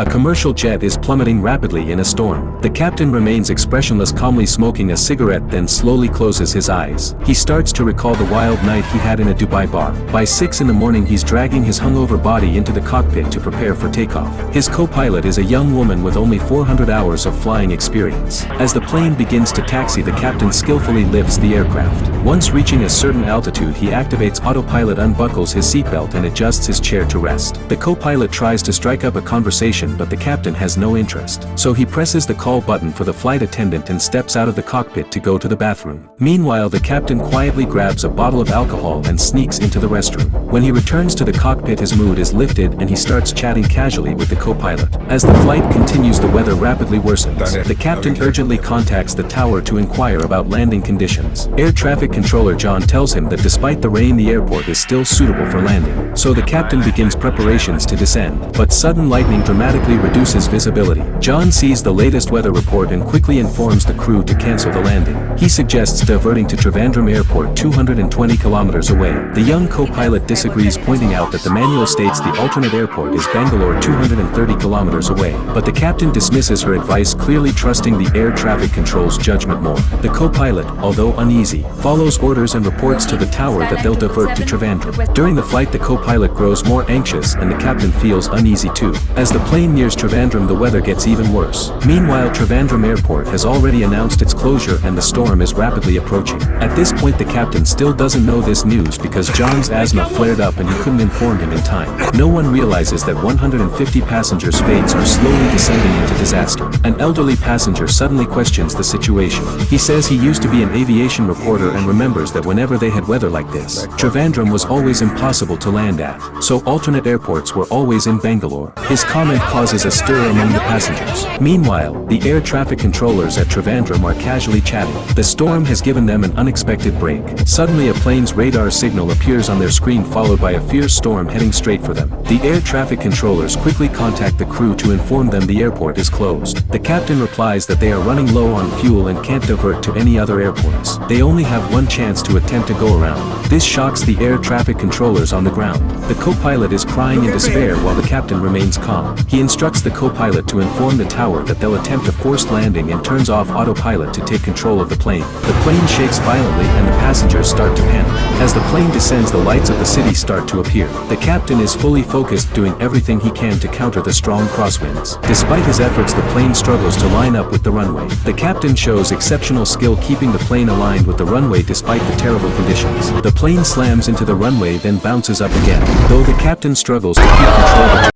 A commercial jet is plummeting rapidly in a storm. The captain remains expressionless, calmly smoking a cigarette, then slowly closes his eyes. He starts to recall the wild night he had in a Dubai bar. By 6 in the morning he's dragging his hungover body into the cockpit to prepare for takeoff. His co-pilot is a young woman with only 400 hours of flying experience. As the plane begins to taxi, the captain skillfully lifts the aircraft. Once reaching a certain altitude, he activates autopilot, unbuckles his seatbelt and adjusts his chair to rest. The co-pilot tries to strike up a conversation, but the captain has no interest. So he presses the call button for the flight attendant and steps out of the cockpit to go to the bathroom. Meanwhile, the captain quietly grabs a bottle of alcohol and sneaks into the restroom. When he returns to the cockpit, his mood is lifted and he starts chatting casually with the co-pilot. As the flight continues, the weather rapidly worsens. The captain urgently contacts the tower to inquire about landing conditions. Air traffic controller John tells him that despite the rain, the airport is still suitable for landing. So the captain begins preparations to descend, but sudden lightning dramatically reduces visibility. John sees the latest weather report and quickly informs the crew to cancel the landing. He suggests diverting to Trivandrum Airport, 220 kilometers away. The young co-pilot disagrees, pointing out that the manual states the alternate airport is Bangalore, 230 kilometers away. But the captain dismisses her advice, clearly trusting the air traffic control's judgment more. The co-pilot, although uneasy, follows orders and reports to the tower that they'll divert to Trivandrum. During the flight, the co-pilot grows more anxious and the captain feels uneasy too. As the plane nears Trivandrum, the weather gets even worse. Meanwhile, Trivandrum Airport has already announced its closure and the storm is rapidly approaching. At this point, the captain still doesn't know this news because John's asthma flared up and he couldn't inform him in time. No one realizes that 150 passengers' fates are slowly descending into disaster. An elderly passenger suddenly questions the situation. He says he used to be an aviation reporter and remembers that whenever they had weather like this, Trivandrum was always impossible to land at, so alternate airports were always in Bangalore. His comment causes a stir among the passengers. Meanwhile, the air traffic controllers at Trivandrum are casually chatting. The storm has given them an unexpected break. Suddenly a plane's radar signal appears on their screen, followed by a fierce storm heading straight for them. The air traffic controllers quickly contact the crew to inform them the airport is closed. The captain replies that they are running low on fuel and can't divert to any other airports. They only have one chance to attempt to go around. This shocks the air traffic controllers on the ground. The co-pilot is crying in despair while the captain remains calm. He instructs the co-pilot to inform the tower that they'll attempt a forced landing and turns off autopilot to take control of the plane. The plane shakes violently and the passengers start to panic. As the plane descends, the lights of the city start to appear. The captain is fully focused, doing everything he can to counter the strong crosswinds. Despite his efforts, the plane struggles to line up with the runway. The captain shows exceptional skill keeping the plane aligned with the runway despite the terrible conditions. The plane slams into the runway, then bounces up again. Though the captain struggles to keep control of